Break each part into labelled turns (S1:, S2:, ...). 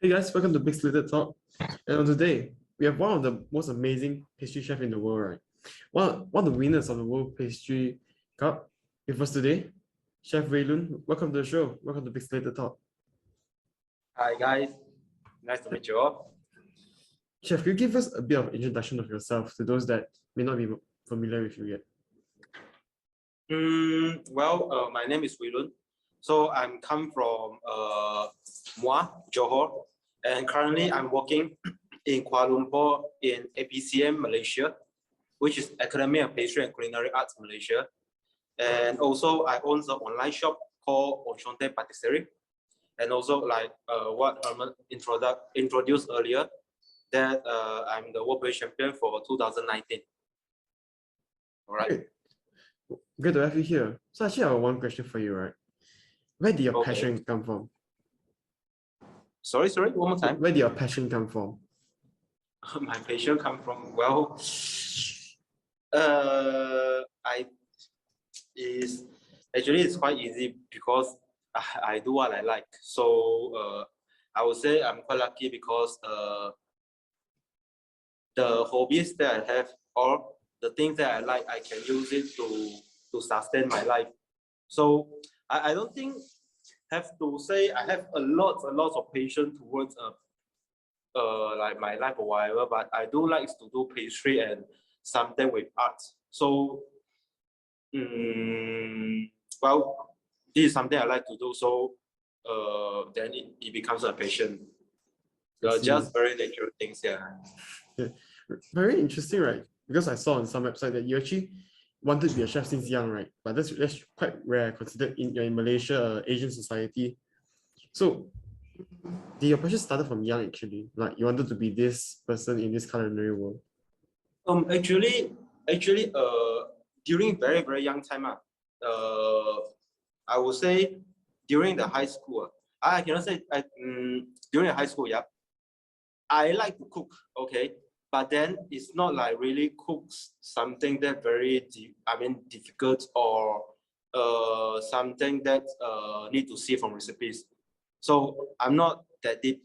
S1: Hey guys, welcome to Pixelated Talk. And on today, we have one of the most amazing pastry chef in the world, right? One of the winners of the World Pastry Cup. With us today, Chef Loon. Welcome to the show. Welcome to Pixelated Talk.
S2: Hi guys, nice to meet you all.
S1: Chef, could you give us a bit of introduction of yourself to those that may not be familiar with you yet?
S2: My name is Loon. So I'm come from Muar, Johor, and currently I'm working in Kuala Lumpur in APCM Malaysia, which is Academy of Pastry and Culinary Arts Malaysia. And also I own an online shop called Onshonte Patisserie. And also like what Herman introduced earlier, that I'm the World Pastry Champion for 2019. All right.
S1: Great. Good to have you here. So actually, I have one question for you, right? Where did your passion come from?
S2: Sorry, one more time.
S1: Where did your passion come from?
S2: My passion come from, it's quite easy because I do what I like. So I would say I'm quite lucky because the hobbies that I have or the things that I like, I can use it to sustain my life. So I don't think have to say I have a lot of patience towards like my life or whatever, but I do like to do pastry and something with art. So this is something I like to do. So then it becomes a passion. Just very natural things,
S1: Yeah, very interesting, right? Because I saw on some website that you actually wanted to be a chef since young, right? But that's quite rare, considered in Malaysia, Asian society. So, did your passion started from young actually? Like you wanted to be this person in this culinary world?
S2: Actually, during very young time, I would say during the high school. I cannot say during the high school, yeah. I like to cook, okay, but then it's not like really cooks something that very difficult or something that need to see from recipes. So I'm not that deep.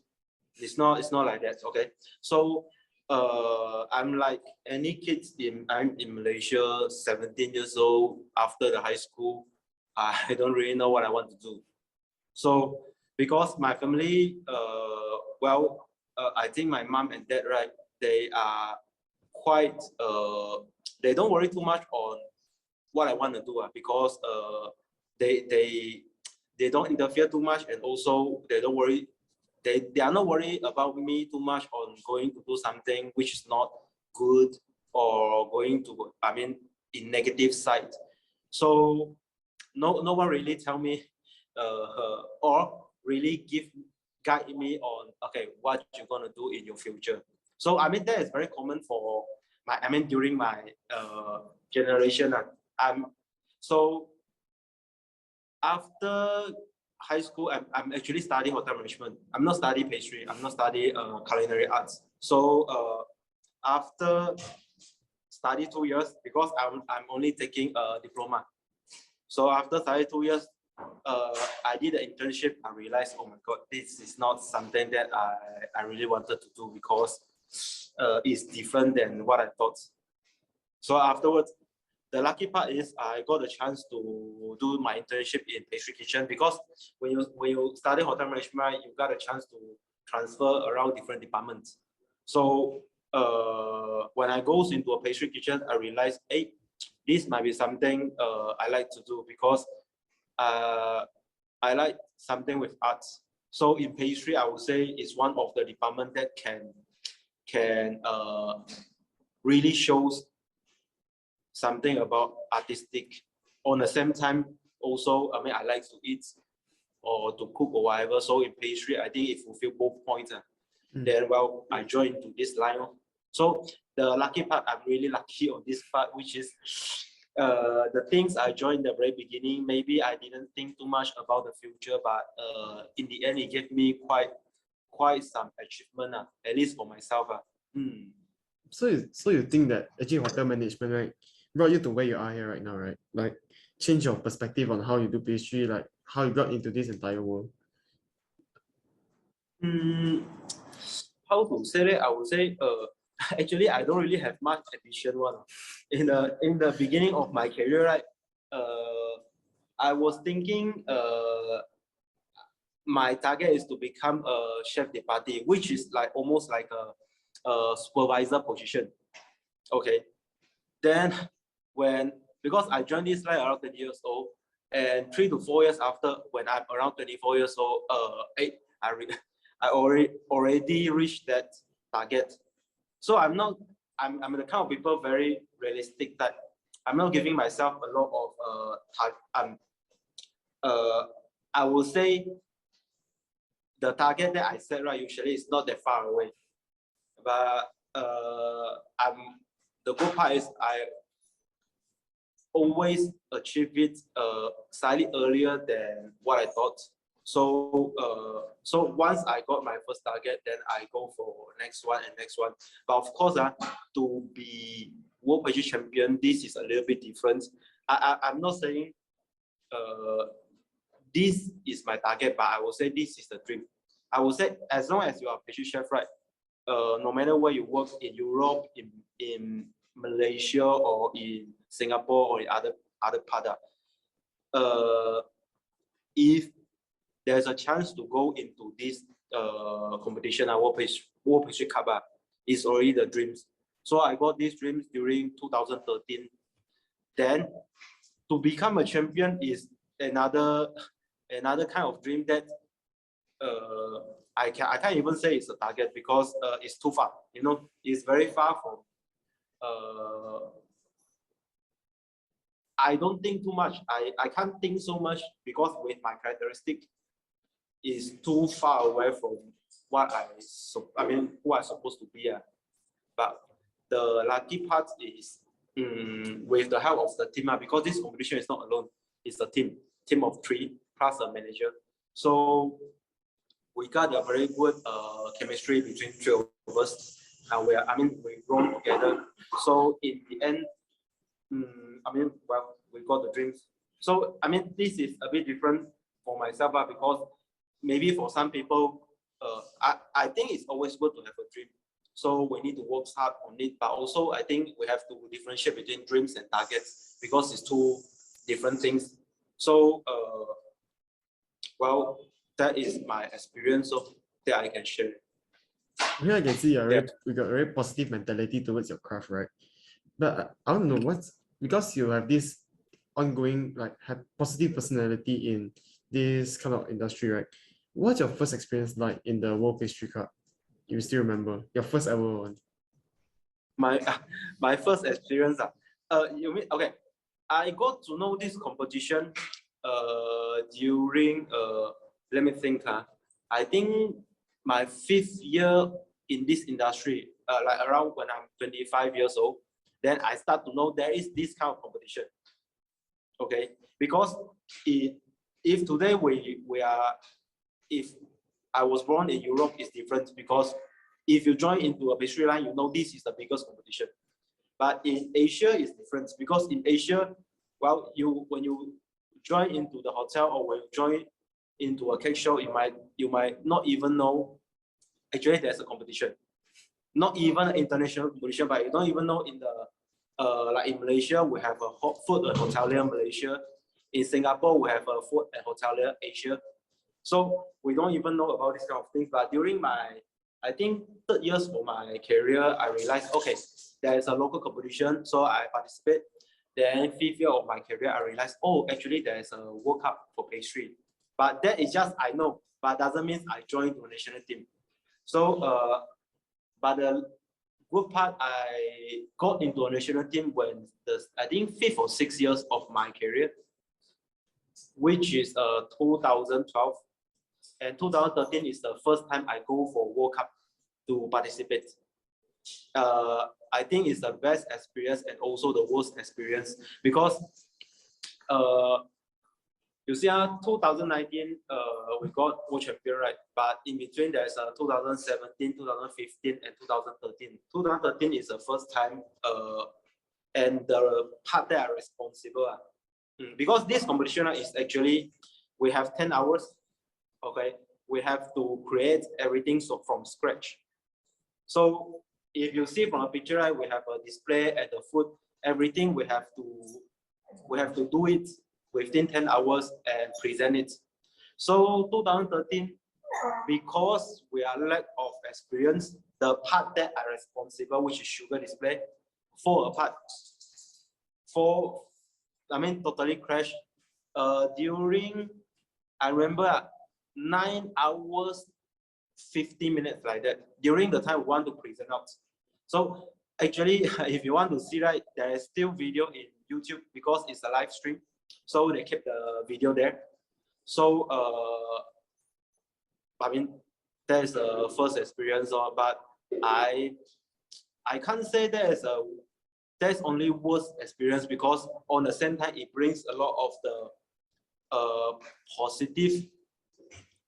S2: It's not like that, okay. So I'm like any kids I'm in Malaysia, 17 years old. After the high school, I don't really know what I want to do. So because my family, I think my mom and dad, right, they are quite, they don't worry too much on what I want to do because they don't interfere too much, and also they don't worry, they are not worried about me too much on going to do something which is not good or going to, in negative side. So no one really tell me or really guide me on, okay, what you're gonna do in your future. So that is very common for during my generation. So after high school, I'm actually studying hotel management. I'm not studying pastry. I'm not studying culinary arts. So after study 2 years, because I'm only taking a diploma. So after study 2 years, I did an internship. I realized, oh my God, this is not something that I really wanted to do because it's different than what I thought. So afterwards, the lucky part is I got a chance to do my internship in pastry kitchen, because when you study hotel management, you got a chance to transfer around different departments. So when I goes into a pastry kitchen, I realized, hey, this might be something I like to do, because I like something with arts. So in pastry, I would say it's one of the department that can really shows something about artistic. On the same time, also, I like to eat or to cook or whatever. So in pastry, I think it fulfills both points. Then, I joined into this line. So the lucky part, I'm really lucky on this part, which is the things I joined the very beginning. Maybe I didn't think too much about the future, but in the end, it gave me quite some achievement, at least for myself.
S1: So you think that actually hotel management, right, brought you to where you are here right now, right? Like change your perspective on how you do pastry, like how you got into this entire world.
S2: Mm, how to say that? I would say, actually, I don't really have much ambition one. In the beginning of my career, right? I was thinking, my target is to become a chef de partie, which is like almost like a supervisor position. Okay. Then when because I joined this line around 20 years old, and 3 to 4 years after, when I'm around 24 years old, I already reached that target. So I'm the kind of people very realistic that I'm not giving myself a lot of I will say the target that I set right usually is not that far away. But I'm the good part is I always achieve it slightly earlier than what I thought. So once I got my first target, then I go for next one and next one. But of course, to be World Pastry Champion, this is a little bit different. I'm not saying this is my target, but I will say this is the dream. I will say as long as you are a pastry chef, right? No matter where you work in Europe, in Malaysia, or in Singapore, or in other part, if there's a chance to go into this competition, World Pastry Cup, is already the dreams. So I got these dreams during 2013. Then to become a champion is another kind of dream that I can't even say it's a target because it's too far. You know, it's very far from. I don't think too much. I can't think so much because with my characteristic, is too far away from what who I'm supposed to be. But the lucky part is with the help of the team, because this competition is not alone. It's a team of 3 plus a manager. So we got a very good chemistry between 3 of us, and we grown together. So in the end, we got the dreams. So this is a bit different for myself, because maybe for some people, I think it's always good to have a dream. So we need to work hard on it, but also I think we have to differentiate between dreams and targets because it's 2 different things. So well, that is my experience that I can share.
S1: Here I can see you got a very positive mentality towards your craft, right? But I don't know because you have this ongoing have positive personality in this kind of industry, right? What's your first experience like in the World Pastry Cup? You still remember your first ever one?
S2: My first experience. You mean okay? I got to know this competition during let me think. I think my 5th year in this industry, like around when I'm 25 years old, then I start to know there is this kind of competition. Okay, because if today if I was born in Europe, it's different because if you join into a pastry line, you know this is the biggest competition. But in Asia, it's different because in Asia, well, when you join into the hotel or when you join into a cake show, you might not even know actually there's a competition. Not even an international competition, but you don't even know in the like in Malaysia, we have a food and hotelier Malaysia. In Singapore, we have a food and hotelier Asia. So we don't even know about this kind of things. But during my, I think 3rd years for my career, I realized, okay, there is a local competition, so I participate. Then 5th year of my career, I realized, oh, actually there is a World Cup for pastry. But that is just I know, but doesn't mean I joined the national team. So, but the good part, I got into a national team when I think 5th or 6th years of my career, which is 2012. And 2013 is the first time I go for World Cup to participate. I think it's the best experience and also the worst experience because you see, 2019 we got world champion, right? But in between there's 2017, 2015, and 2013. 2013 is the first time, and the part that are responsible, because this competition is actually we have 10 hours, okay, we have to create everything from scratch. So if you see from a picture, right, we have a display at the foot, everything we have to do it within 10 hours and present it. So 2013, because we are lack of experience, the part that are responsible, which is sugar display, fall apart. Totally crashed. During, I remember 9 hours, 50 minutes like that. During the time we want to present out. So actually, if you want to see, right, there is still video in YouTube because it's a live stream. So they keep the video there. So that is the first experience, but I can't say there's only worst experience, because on the same time it brings a lot of the positive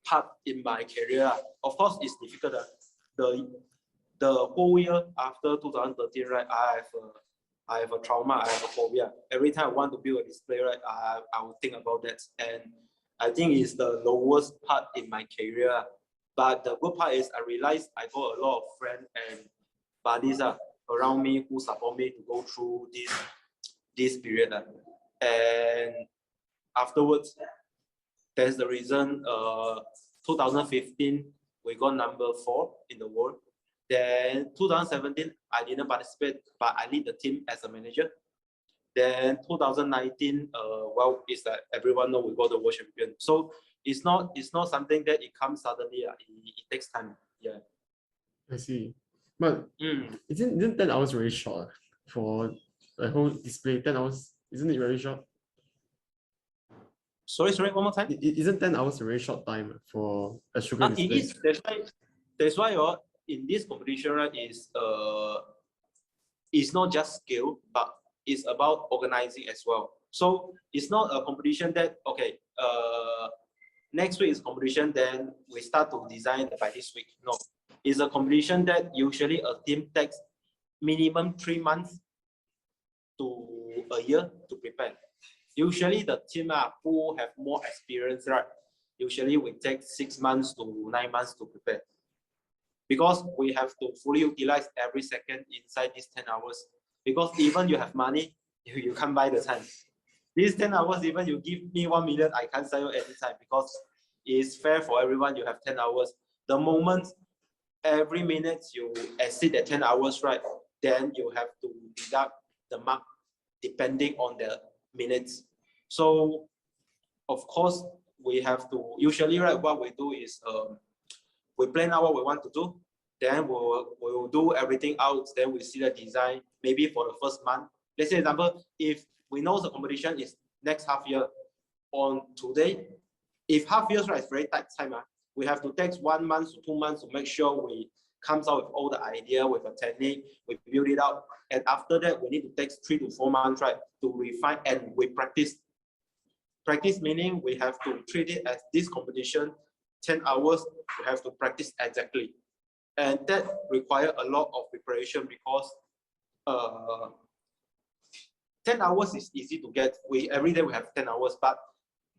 S2: part in my career. Of course, it's difficult. The whole year after 2013, right, I have a trauma, I have a phobia. Every time I want to build a display, right, I will think about that. And I think it's the lowest part in my career. But the good part is I realized I got a lot of friends and buddies around me who support me to go through this period. And afterwards, that's the reason 2015, we got number 4 in the world. Then 2017, I didn't participate, but I lead the team as a manager. Then 2019, well, it's like everyone know we got the world champion. So it's not something that it comes suddenly. It takes time. Yeah.
S1: I see. But isn't 10 hours very short for the whole display? 10 hours, isn't it very short?
S2: Sorry, one more time.
S1: Isn't 10 hours a very short time for a sugar display?
S2: It is. That's why in this competition, right, it's not just skill, but it's about organizing as well. So it's not a competition that, okay, next week is competition, then we start to design by this week. No, it's a competition that usually a team takes minimum 3 months to a year to prepare. Usually the team who have more experience, right, usually we take 6 months to 9 months to prepare. Because we have to fully utilize every second inside these 10 hours. Because even you have money, you can't buy the time. These 10 hours, even you give me 1 million, I can't sell you anytime, because it's fair for everyone. You have 10 hours. The moment every minute you exceed the 10 hours, right, then you have to deduct the mark depending on the minutes. So of course we have to, usually, right, what we do is we plan out what we want to do, then we'll do everything out, then we see the design maybe for the first month. Let's say, example, if we know the competition is next half year, on today, if half years, right, it's very tight time, we have to take 1 month to 2 months to make sure we comes out with all the idea, with a technique, we build it out, and after that we need to take 3 to 4 months, right, to refine, and we practice. Practice meaning we have to treat it as this competition, 10 hours, we have to practice exactly. And that requires a lot of preparation, because 10 hours is easy to get. Every day we have 10 hours, but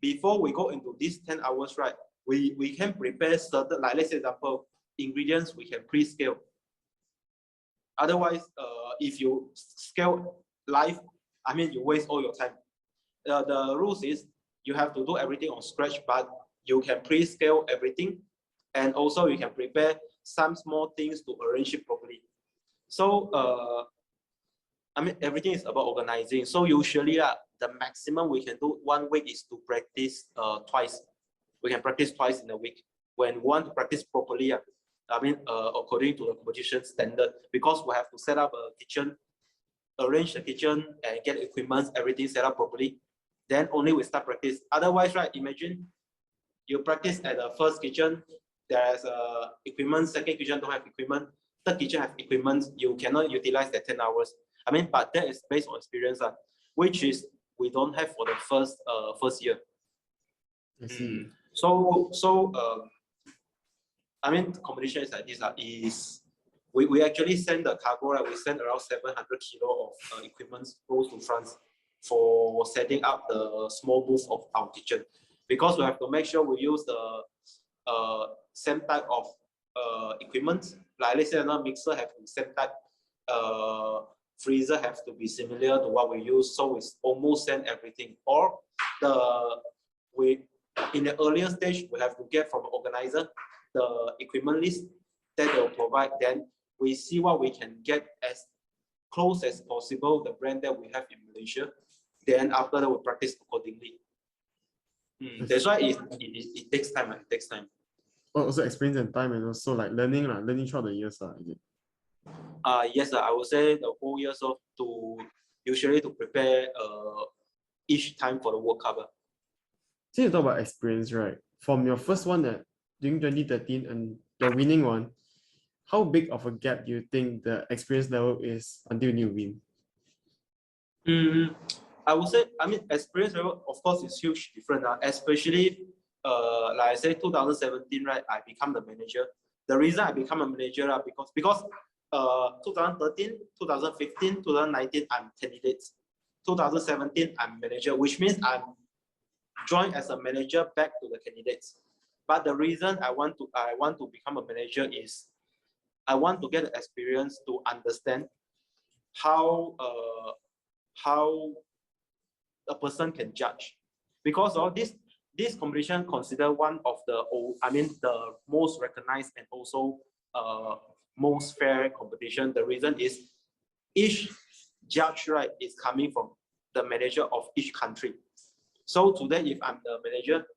S2: before we go into these 10 hours, right, we can prepare certain, like let's say example, ingredients we can pre-scale. Otherwise, if you scale live, you waste all your time. The rules is you have to do everything on scratch, but you can pre-scale everything, and also you can prepare some small things to arrange it properly. So everything is about organizing. So usually the maximum we can do 1 week is to practice twice. We can practice twice in a week when we want to practice properly. According to the competition standard, because we have to set up a kitchen, arrange the kitchen, and get equipment, everything set up properly. Then only we start practice. Otherwise, right, imagine you practice at the first kitchen, there's equipment, second kitchen don't have equipment, third kitchen have equipment, you cannot utilize that 10 hours. But that is based on experience, which is we don't have for the first year.
S1: I see.
S2: Competition is like this. We actually send the cargo, right? We send around 700 kilo of equipment goes to France for setting up the small booth of our kitchen, because we have to make sure we use the same type of equipment. Like let's say now mixer have the same type, freezer have to be similar to what we use, so it's almost same everything. Or we in the earlier stage we have to get from organizer the equipment list that they'll provide. Then we see what we can get as close as possible the brand that we have in Malaysia. Then after that we practice accordingly. That's why it takes time. It takes time.
S1: Also experience and time, and also like learning throughout the years.
S2: Yes, I would say the whole years of usually to prepare each time for the World Cup.
S1: Since you talk about experience, right? From your first one during 2013 and your winning one, how big of a gap do you think the experience level is until you win?
S2: I would say, I mean, experience level, of course, is huge different. Especially, like I said, 2017, right? I become the manager. The reason I become a manager, because 2013, 2015, 2019, I'm candidate. 2017, I'm manager, which means I'm joined as a manager back to the candidates. But the reason I want to become a manager is I want to get the experience to understand how a person can judge, because of this competition considered one of the most recognized and also most fair competition. The reason is each judge, right, is coming from the manager of each country. So today, if I'm the manager,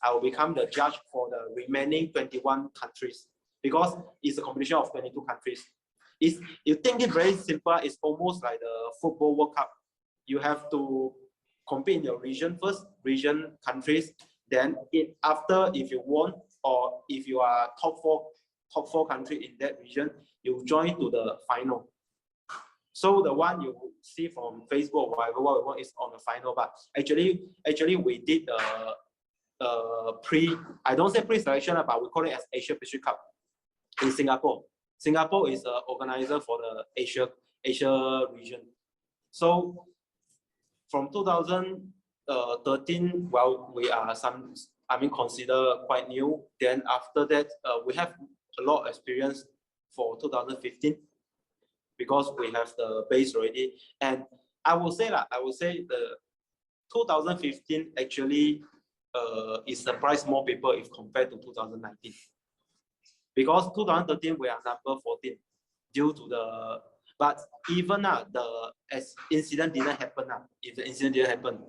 S2: I will become the judge for the remaining 21 countries, because it's a competition of 22 countries. You think it very simple, it's almost like the football World Cup. You have to compete in your region first, region countries. Then after, if you won, or if you are top four country in that region, you join to the final. So the one you see from Facebook or whatever what we want is on the final. But actually we did I don't say pre-selection, but we call it as Asia Pastry Cup in Singapore. Singapore is the organizer for the Asia region. So from 2013, well, we are considered quite new. Then after that, we have a lot of experience for 2015, because we have the base already. And I will say the 2015 actually it surprised more people if compared to 2019. Because 2013 we are number 14 due to the, but even as incident didn't happen, if the incident didn't happen,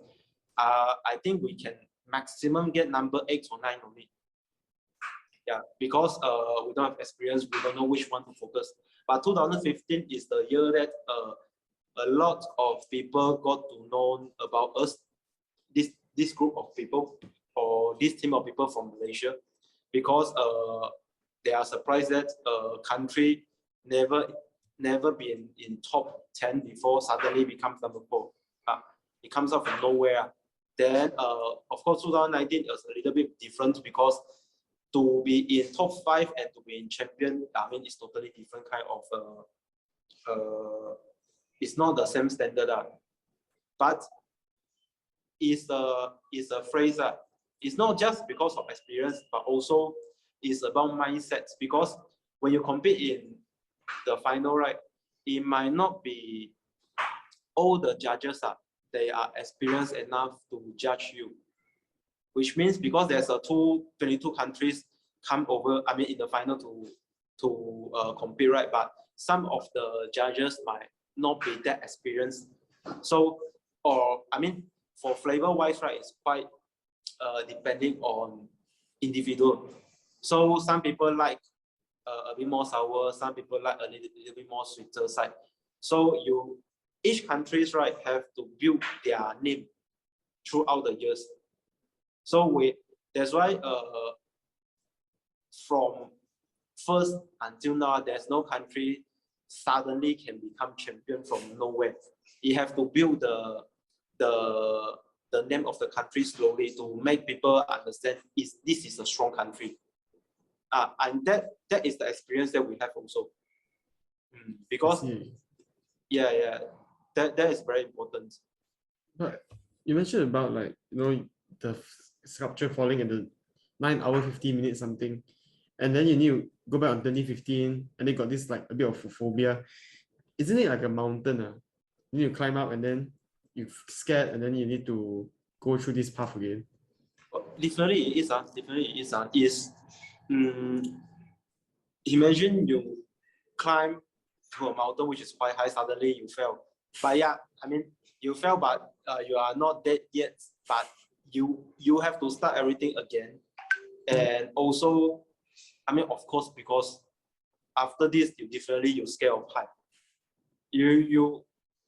S2: I think we can maximum get number 8 or 9 only. Yeah, because we don't have experience, we don't know which one to focus. But 2015 is the year that a lot of people got to know about us, this group of people or this team of people from Malaysia, because they are surprised that country never been in top 10 before suddenly becomes number 4. It comes out from nowhere. Then of course 2019 is a little bit different, because to be in top 5 and to be in champion, I mean, it's totally different kind of it's not the same standard, but it's a phrase that it's not just because of experience, but also it's about mindsets. Because when you compete in the final, right, it might not be all the judges they are experienced enough to judge you, which means because there's 22 countries come over, I mean, in the final to compete, right? But some of the judges might not be that experienced. So, or I mean, for flavor wise, right, it's quite depending on individual. So some people like a bit more sour, some people like a little bit more sweeter side. So each countries, right, have to build their name throughout the years. So that's why from first until now, there's no country suddenly can become champion from nowhere. You have to build the name of the country slowly to make people understand this is a strong country. And that is the experience that we have also. Because yeah, that is very important.
S1: But you mentioned about, like, the sculpture falling and 9 hour 50 minutes something, and then you need to go back on 2015, and they got this like a bit of phobia. Isn't it like a mountain? You need to climb up, and then you scared, and then you need to go through this path again.
S2: Definitely it is. Definitely it is. Imagine you climb to a mountain which is quite high, suddenly you fell. But yeah, I mean, you fell, but you are not dead yet. But you have to start everything again. And also, I mean, of course, because after this, you're scared of height. You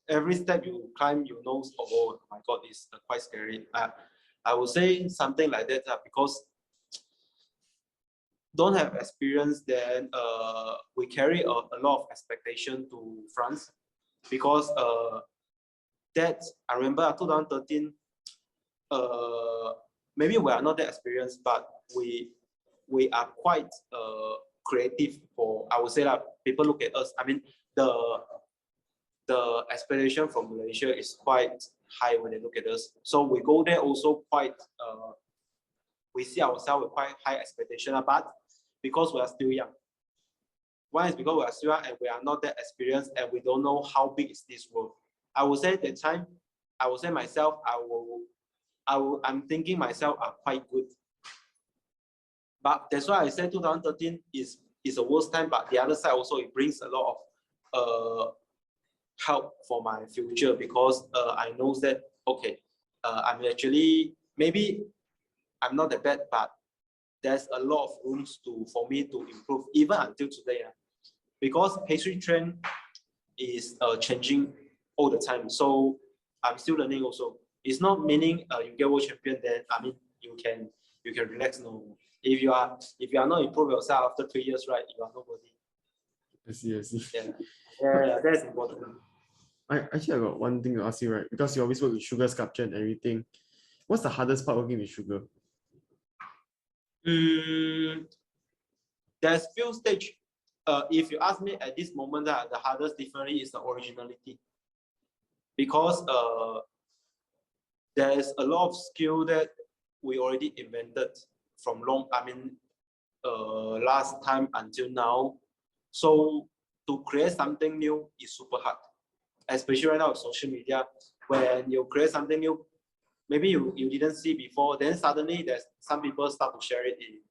S2: every step you climb, you know, oh my God, it's quite scary. I would say something like that because don't have experience, then we carry a lot of expectation to France because that I remember 2013. Maybe we are not that experienced, but we are quite creative. For I would say that people look at us. I mean, the expectation from Malaysia is quite high when they look at us. So we go there also quite. We see ourselves with quite high expectation, but because we are still young. One is because we are still young and we are not that experienced and we don't know how big is this world. I would say at the time, I would say myself, I'm thinking myself are quite good. But that's why I said 2013 is the worst time, but the other side also, it brings a lot of help for my future because I know that, okay, I'm actually, maybe I'm not that bad, but there's a lot of rooms for me to improve even until today. Because pastry trend is changing all the time. So I'm still learning also. It's not meaning you get world champion, then I mean you can relax. No, if you are not improve yourself after 3 years, right, you are nobody.
S1: I see.
S2: Yeah, that's important.
S1: I got one thing to ask you, right? Because you always work with sugar sculpture and everything. What's the hardest part working with sugar?
S2: There's few stage. If you ask me at this moment, the hardest definitely is the originality, because there's a lot of skill that we already invented from last time until now. So to create something new is super hard, especially right now with social media. When you create something new, maybe you didn't see before, then suddenly there's some people start to share it in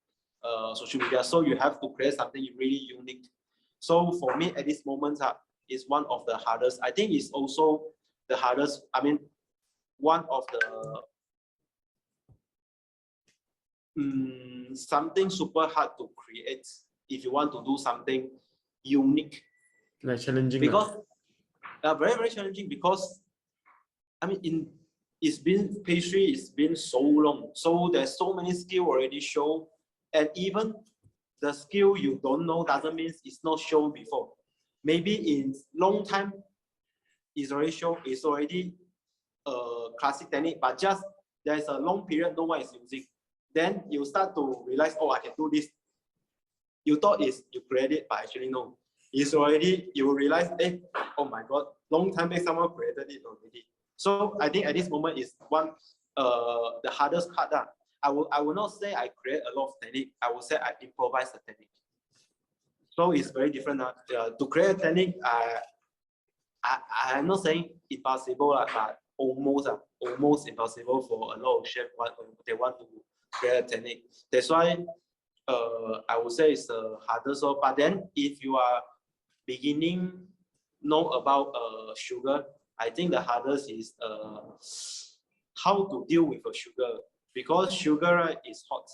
S2: social media. So you have to create something really unique. So for me at this moment, is one of the hardest. I think it's also the hardest. I mean, one of the something super hard to create if you want to do something unique.
S1: Like challenging.
S2: Because very, very challenging because I mean pastry, it's been so long. So there's so many skill already shown, and even the skill you don't know doesn't mean it's not shown before. Maybe in long time it's already shown, it's already a classic technique, but just there's a long period no one is using. Then you start to realize, oh, I can do this. You thought you created it, but actually no. It's already, you realize, hey, oh my God, long time back someone created it already. So I think at this moment is one the hardest part. I will not say I create a lot of technique. I will say I improvise the technique. So it's very different. To create a technique, I'm not saying impossible, but almost impossible for a lot of chefs. They want to create a technique. That's why I would say it's the hardest. But then if you are beginning know about sugar, I think the hardest is how to deal with a sugar, because sugar, right, is hot.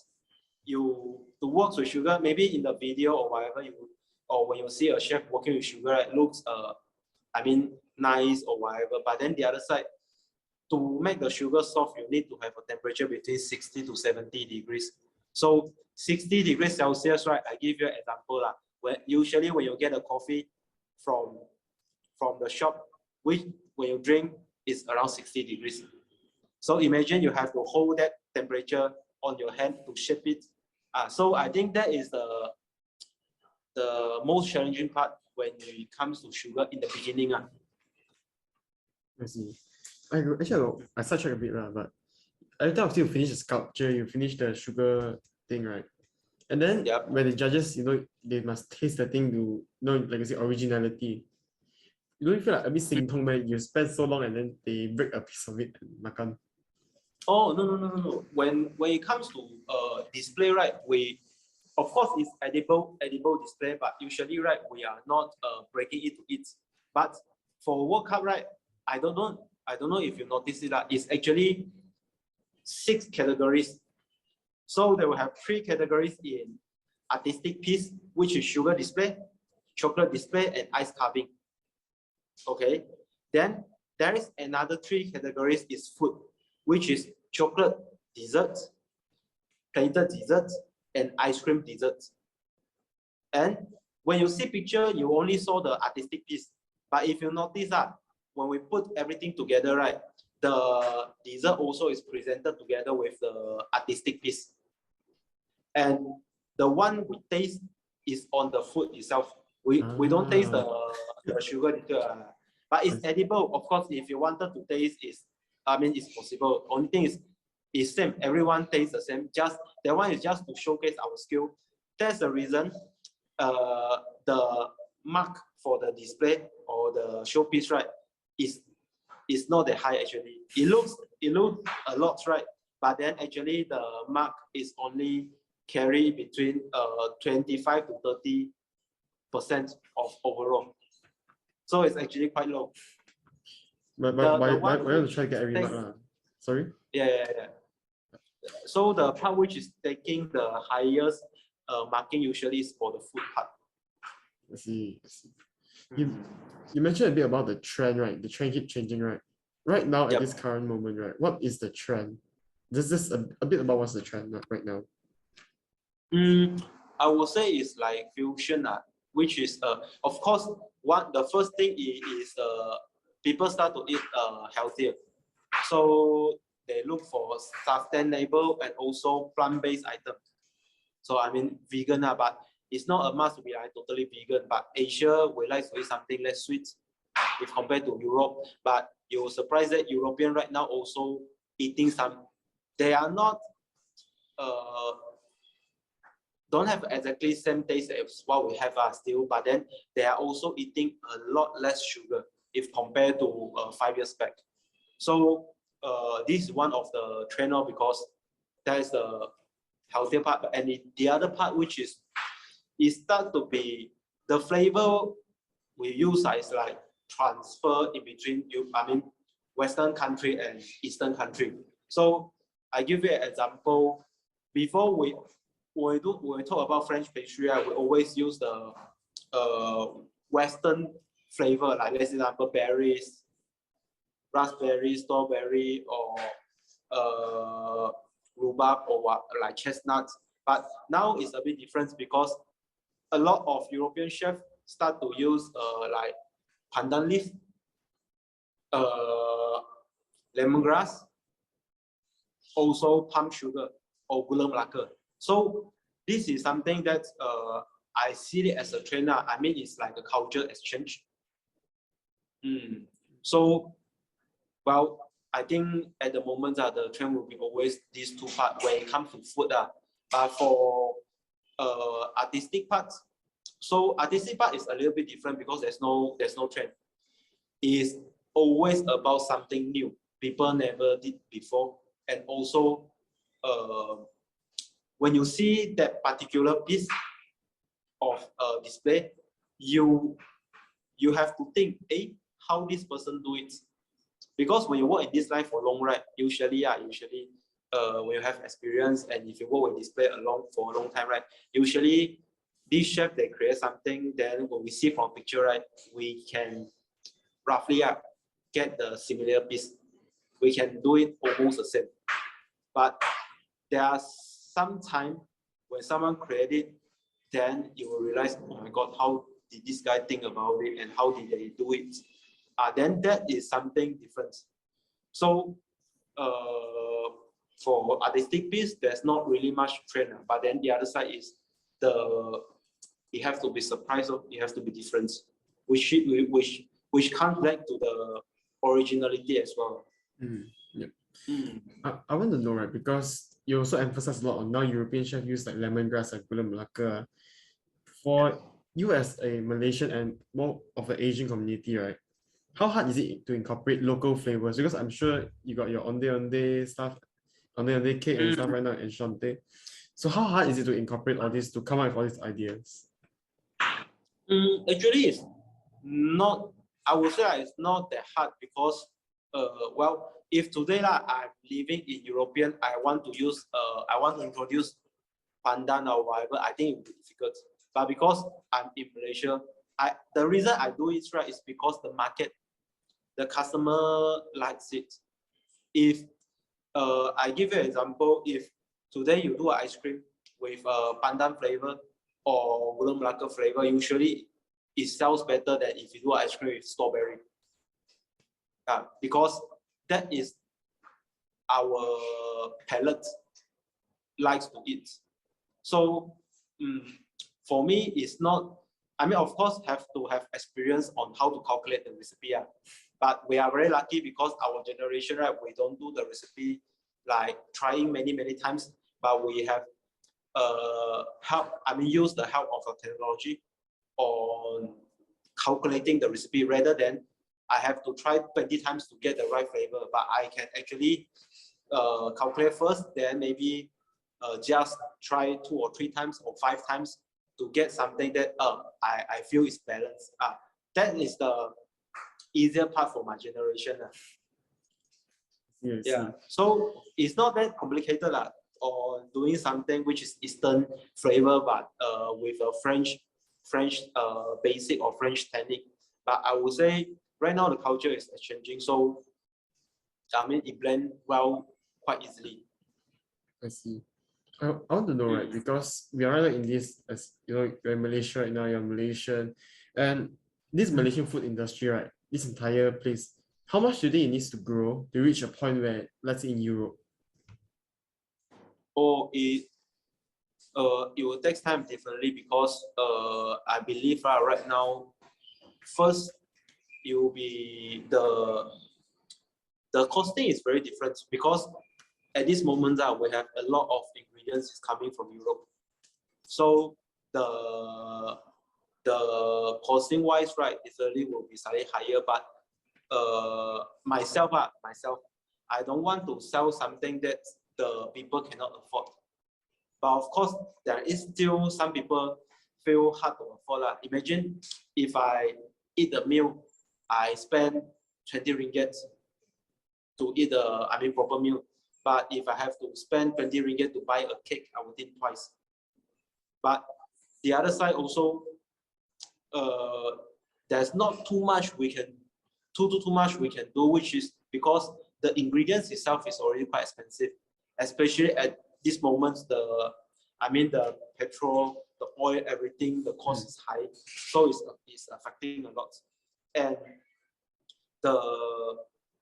S2: To work with sugar, maybe in the video or whatever or when you see a chef working with sugar, it looks I mean nice or whatever. But then the other side, to make the sugar soft, you need to have a temperature between 60 to 70 degrees. So 60 degrees Celsius, right? I give you an example. Usually when you get a coffee from the shop, which when you drink is around 60 degrees. So imagine you have to hold that temperature on your hand to shape it. So I think that is the most challenging part when it comes to sugar in the beginning.
S1: I see. I sidetrack a bit, but every time after you finish the sculpture, you finish the sugar thing, right? And then
S2: Yep.
S1: when the judges, they must taste the thing to like I say, originality. You don't feel like a bit 心痛 man? You spend so long and then they break a piece of it and makan.
S2: Oh no. When it comes to display, right, we of course it's edible display, but usually, right, we are not breaking it to eat. But for World Cup, right, I don't know if you notice it, it's actually 6 categories. So they will have 3 categories in artistic piece, which is sugar display, chocolate display, and ice carving. Okay, then there is another 3 categories is food, which is chocolate desserts, plated desserts, and ice cream desserts. And when you see picture, you only saw the artistic piece. But if you notice that when we put everything together, right, the dessert also is presented together with the artistic piece. And the one we taste is on the food itself. We don't taste the sugar, but it's edible. Of course, if you wanted to taste, it's possible. Only thing is same. Everyone tastes the same. Just that one is just to showcase our skill. That's the reason. The mark for the display or the showpiece, right, is not that high actually. It looks a lot, right? But then actually the mark is only carry between 25 to 30% of overall. So it's actually quite low.
S1: But why want to try to get every mark? Sorry?
S2: Yeah. So the part which is taking the highest marking usually is for the food part.
S1: I see. You mentioned a bit about the trend, right? The trend keep changing, right? Right now at this current moment, right? What is the trend? This a bit about what's the trend right now?
S2: I would say it's like fusion, which is of course the first thing is people start to eat healthier. So they look for sustainable and also plant-based items. So I mean vegan, but it's not a must to be like totally vegan. But Asia, we like to eat something less sweet if compared to Europe. But you're surprised that European right now also eating some. They are not don't have exactly same taste as what we have still, but then they are also eating a lot less sugar if compared to 5 years back. So this is one of the trend because that is the healthier part, and the other part which is it start to be the flavor we use is like transfer in between Western country and Eastern country. So I give you an example. Before we talk about French pastry, we always use the Western flavor, like let's example berries, raspberry, strawberry, or rhubarb or what, like chestnuts. But now it's a bit different because a lot of European chefs start to use like pandan leaf, lemongrass, also palm sugar or gula melaka. So this is something that I see it as a trend. I mean, it's like a culture exchange. So, well, I think at the moment the trend will be always these two parts when it comes to food. But for artistic parts, so artistic part is a little bit different because there's no trend. It's always about something new people never did before, and also when you see that particular piece of display, you have to think, how this person do it? Because when you work in this line for long, right? Usually when you have experience and if you work with display for a long time, right? Usually this chef they create something, then when we see from picture, right, we can roughly get the similar piece. We can do it almost the same. But there are some time when someone create it, then you will realize, oh my God, how did this guy think about it and how did they do it? Then that is something different. So for artistic piece, there's not really much trend. But then the other side is you have to be surprised, you have to be different, which comes back to the originality as well.
S1: I want to know, right? Because you also emphasize a lot on now European chefs use like lemongrass and gula melaka. For you as a Malaysian and more of the Asian community, right? How hard is it to incorporate local flavors? Because I'm sure you got your onde onde stuff, onde onde cake and stuff right now, and shante. So how hard is it to incorporate all this to come up with all these ideas?
S2: Actually, it's not. I would say it's not that hard because, well, if today I'm living in European, I want to introduce pandan or whatever, I think it would be difficult. But because I'm in Malaysia, the reason I do it right is because the market, the customer likes it. If I give you an example, if today you do ice cream with pandan flavor or gula melaka flavor, usually it sells better than if you do ice cream with strawberry. Because that is our palate likes to eat. So for me, it's not. I mean, of course, have to have experience on how to calculate the recipe. But we are very lucky because our generation, right, we don't do the recipe like trying many times, but we have use the help of the technology on calculating the recipe rather than I have to try 20 times to get the right flavor. But I can actually calculate first, then maybe just try 2 or 3 times or 5 times to get something that I feel is balanced. That is the easier part for my generation.
S1: Yes.
S2: Yeah. So it's not that complicated or doing something which is Eastern flavor, but with a French basic or French technique. But I would say right now the culture is changing, so I mean it blends well quite easily.
S1: I see. I want to know, right? Because we are in this, as you know, you're in Malaysia right now, you're Malaysian, and this Malaysian food industry, right? This entire place, how much do you think it needs to grow to reach a point where, let's say in Europe?
S2: Or it will take time differently because I believe right now, first it will be the costing is very different because at this moment we have a lot of ingredients coming from Europe. So the costing wise, right, definitely will be slightly higher. But myself, I don't want to sell something that the people cannot afford. But of course, there is still some people feel hard to afford. Imagine if I eat a meal, I spend 20 ringgit to eat proper meal. But if I have to spend 20 ringgit to buy a cake, I will think twice. But the other side also, there's not too much we can do, which is because the ingredients itself is already quite expensive, especially at this moment. The petrol, the oil, everything, the cost is high, so it's affecting a lot. And the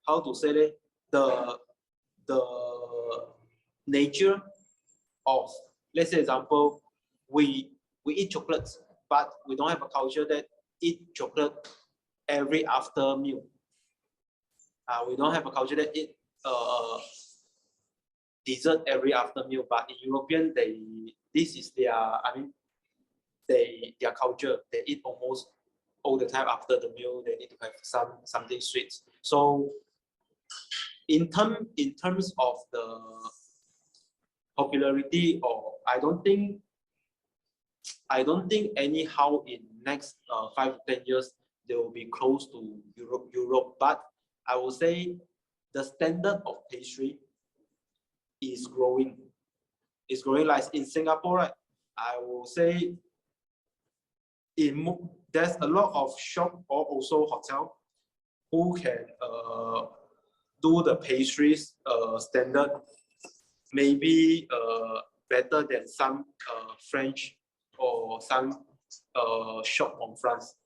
S2: how to say it, the nature of, let's say example, we eat chocolates, but we don't have a culture that eat chocolate every after meal. We don't have a culture that eat dessert every after meal. But in European, this is their their culture. They eat almost all the time after the meal. They need to have something sweet. So in terms of the popularity, or I don't think anyhow in next 5 to 10 years they will be close to Europe. But I will say the standard of pastry is growing. It's growing. Like in Singapore, right? I will say there's a lot of shop or also hotel who can do the pastries standard maybe better than some French or some shop from France.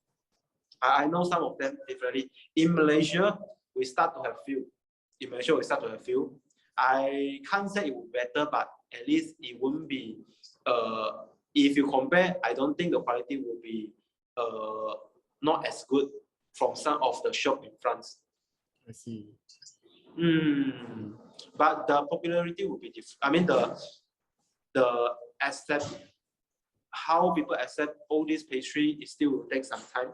S2: I know some of them differently. In Malaysia, we start to have few. I can't say it will be better, but at least it wouldn't be. If you compare, I don't think the quality will be not as good from some of the shop in France.
S1: I see.
S2: but the popularity will be different. I mean, the accept, how people accept all this pastry is still will take some time,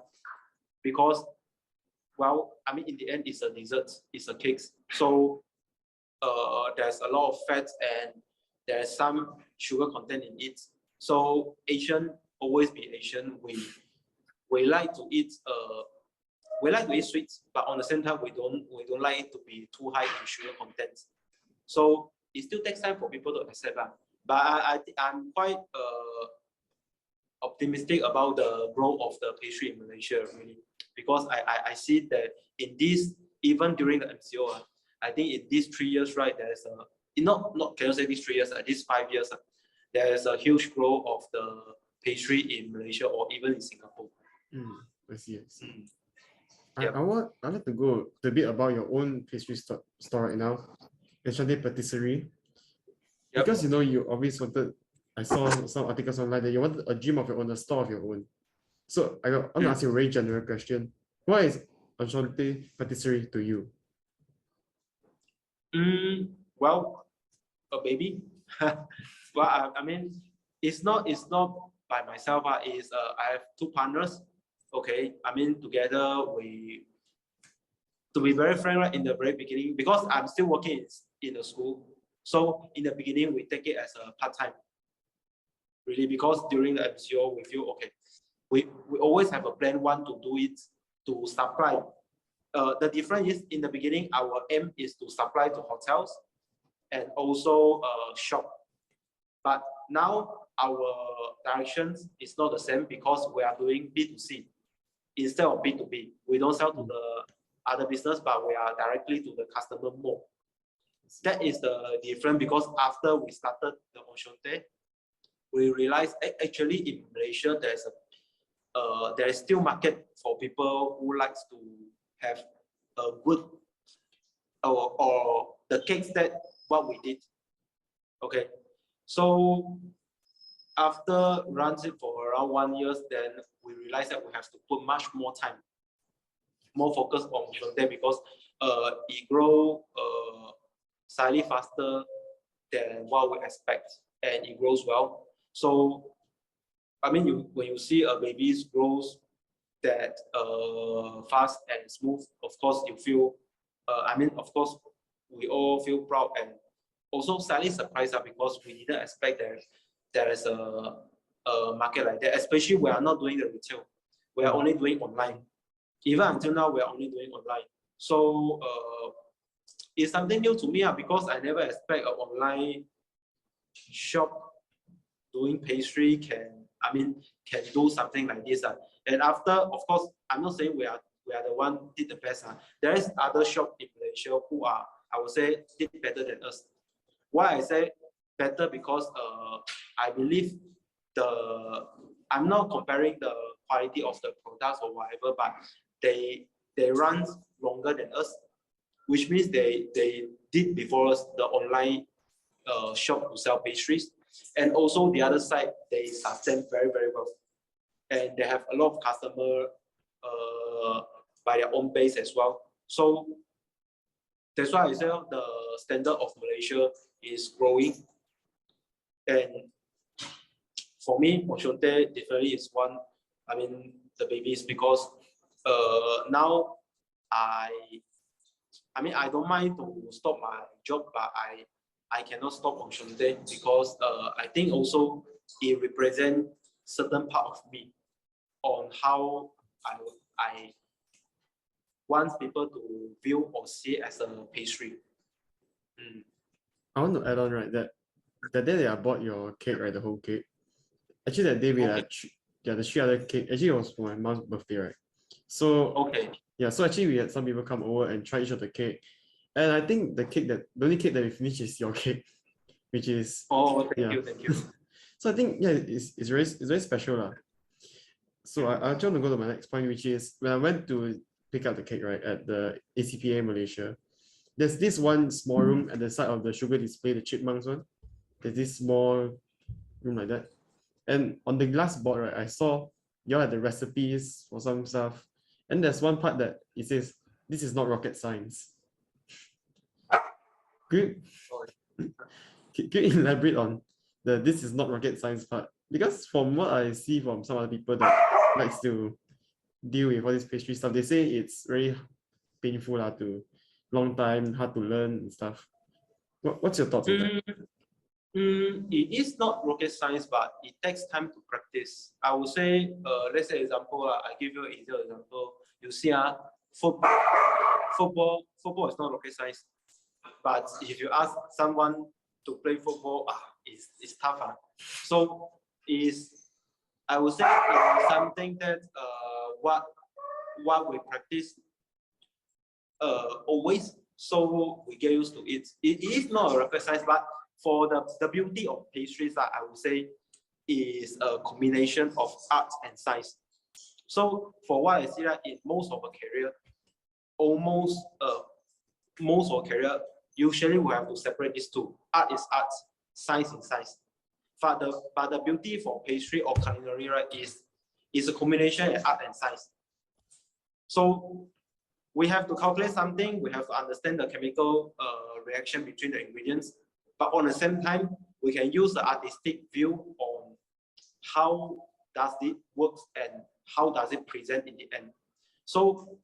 S2: because, well, I mean, in the end, it's a dessert, it's a cake. So there's a lot of fats and there's some sugar content in it. So Asian always be Asian. We like to eat sweets, but on the same time we don't like it to be too high in sugar content. So it still takes time for people to accept that. But I'm quite optimistic about the growth of the pastry in Malaysia, really, because I see that in this, even during the MCO, I think in these 3 years, right, there's a not cannot say these 3 years, these 5 years, there is a huge growth of the pastry in Malaysia or even in Singapore.
S1: I see.
S2: Yep.
S1: I'd like to go a bit about your own pastry store right now, Enchanté Patisserie.
S2: Yep.
S1: Because you always wanted, I saw some articles online that you wanted a dream of your own, a store of your own. So I want to ask you a very general question. What is Enchanté Patisserie to you?
S2: Well, a baby. Well, I mean, it's not by myself. It's I have 2 partners. Okay, I mean, together to be very frank, right, in the very beginning, because I'm still working in the school. So in the beginning, we take it as a part-time, really, because during the MCO, we feel, okay, we always have a plan, one, to do it, to supply. The difference is, in the beginning, our aim is to supply to hotels and also shop. But now our directions is not the same, because we are doing B2C instead of B2B. We don't sell to the other business, but we are directly to the customer more. That is the difference, because after we started the Enchanté, we realized actually in Malaysia there is still market for people who likes to have a good or the cakes that what we did. Okay, so after runs it for around 1 year, then we realized that we have to put much more time, more focus on Enchanté, because it grow slightly faster than what we expect, and it grows well. So I mean, when you see a baby's growth that fast and smooth, of course you feel, I mean, of course we all feel proud and also slightly surprised, because we didn't expect that there is a market like that. Especially we are not doing the retail, we are only doing online. Even until now, we are only doing online. So it's something new to me, because I never expect an online shop doing pastry can do something like this. And after, of course, I'm not saying we are the one did the best. There is other shop in Malaysia who are, I would say, did better than us. Why I say better? Because I believe I'm not comparing the quality of the products or whatever, but they run longer than us, which means they did before us the online shop to sell pastries. And also the other side, they sustain very, very well, and they have a lot of customer by their own base as well. So that's why I say the standard of Malaysia is growing. And for me, Enchanté definitely is one. I mean, the babies, because now I mean, I don't mind to stop my job, but I cannot stop Enchanté, because I think also it represents certain part of me on how I want people to view or see it as a pastry.
S1: I want to add on, right, that the day that I bought your cake, right, the whole cake, actually that day we had the 3 other cake. Actually, it was for my mom's birthday, right? So yeah, so actually we had some people come over and try each of the cake, and I think the only cake that we finished is your cake, which is
S2: thank you.
S1: So I think it's very special. So I just want to go to my next point, which is when I went to pick up the cake, right, at the ACPA Malaysia, there's this one small room at the side of the sugar display, the chipmunks one. There's this small room like that, and on the glass board, right, I saw you all had the recipes for some stuff, and there's one part that it says, "This is not rocket science." Could you elaborate on the this is not rocket science part? Because from what I see from some other people that likes to deal with all this pastry stuff, they say it's very painful to long time, hard to learn and stuff. What's your thoughts on that?
S2: It is not rocket science, but it takes time to practice. I would say, let's say example, I give you an easier example. You see, football is not rocket science. But if you ask someone to play football, it's tough. So I would say it's something that what we practice always, so we get used to it. It is not a rocket science, but for the beauty of pastries, I would say is a combination of art and science. So for what I see that in most of a career, almost most of a career, usually we have to separate these two. Art is art, science is science. But the beauty for pastry or culinary, right, is a combination of art and science. So we have to calculate something, we have to understand the chemical reaction between the ingredients, but on the same time, we can use the artistic view on how does it work and how does it present in the end. So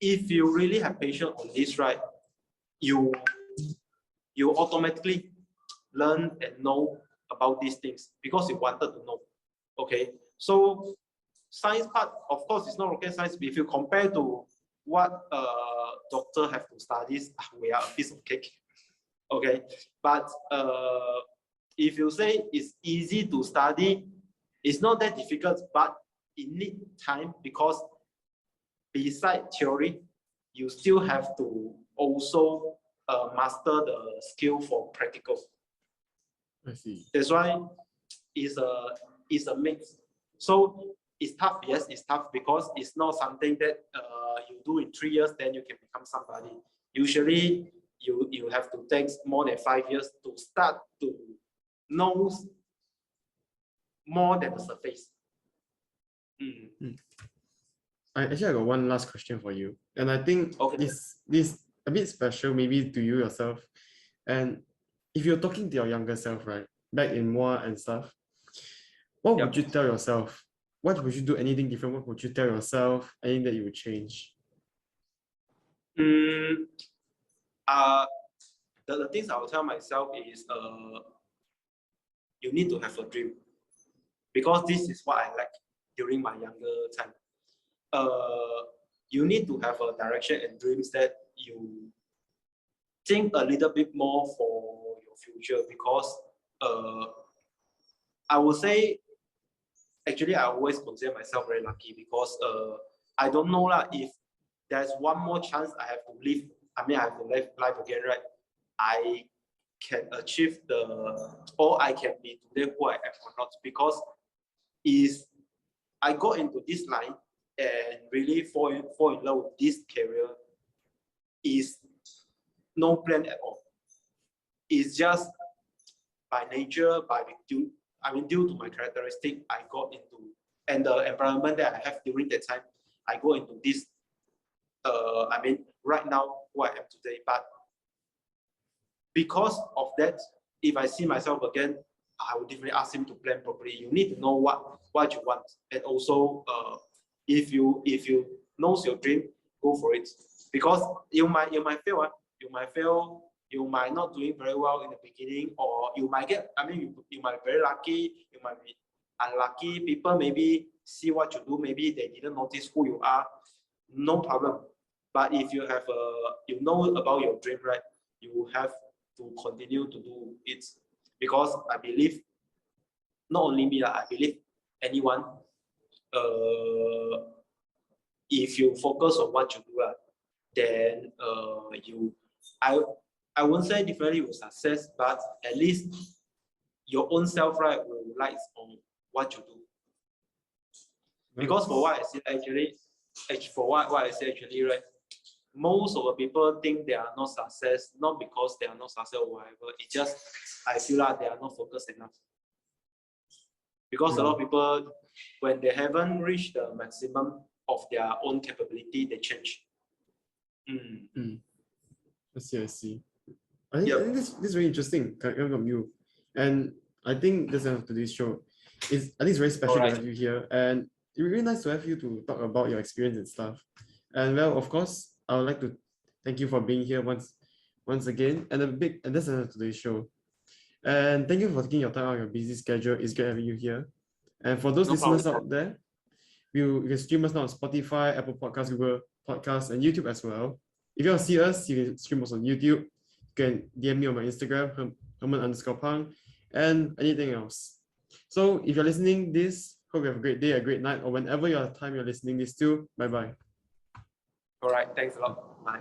S2: if you really have patience on this, right, you automatically learn and know about these things because you wanted to know. Okay, so science part, of course, it's not rocket science. If you compare to what doctor have to study, we are a piece of cake. Okay, but if you say it's easy to study, it's not that difficult, but it needs time because beside theory, you still have to also master the skill for practical.
S1: I see.
S2: That's why it's a mix. So it's tough, yes, it's tough because it's not something that you do in 3 years, then you can become somebody. Usually, you have to take more than 5 years to start to know more than the surface.
S1: I got one last question for you, and I think this a bit special maybe to you yourself. And if you're talking to your younger self, right, back in Moa and stuff, what would you tell yourself? What would you do? Anything different? What would you tell yourself? Anything that you would change?
S2: The things I will tell myself is you need to have a dream because this is what I like during my younger time. You need to have a direction and dreams that you think a little bit more for your future because I would say actually I always consider myself very lucky because I don't know if there's one more chance I have to live. I mean I have to live life again, right? I can achieve or I can be today who I am or not because I got into this line and really fall in love with this career is no plan at all. It's just by nature, due to my characteristic, I got into and the environment that I have during that time, I go into this. Right now, who I am today, but because of that, if I see myself again, I would definitely ask him to plan properly. You need to know what you want, and also if you knows your dream, go for it. Because you might fail. You might not doing very well in the beginning, or you might get. You might be very lucky. You might be unlucky. People maybe see what you do. Maybe they didn't notice who you are. No problem. But if you have you know about your dream, right? You have to continue to do it because I believe not only me, I believe anyone. If you focus on what you do, then I won't say definitely will success, but at least your own self, right, will rely on what you do. Because for what I said actually, right, most of the people think they are not success, not because they are not success or whatever. It's just I feel like they are not focused enough. Because a lot of people, when they haven't reached the maximum of their own capability, they change.
S1: I see, I see. I think this is very interesting coming from you. And I think that's the end of today's show. I think it's very special to have you here. And it's really nice to have you to talk about your experience and stuff. And well, of course, I would like to thank you for being here once again. And that's the end of today's show. And thank you for taking your time out of your busy schedule. It's great having you here. And for those listeners out there, you can stream us now on Spotify, Apple Podcasts, Google Podcasts, and YouTube as well. If you want to see us, you can stream us on YouTube. You can DM me on my Instagram, Herman_Pang, and anything else. So if you're listening this, hope you have a great day, a great night, or whenever you're listening this to. Bye-bye.
S2: All right. Thanks a lot. Bye.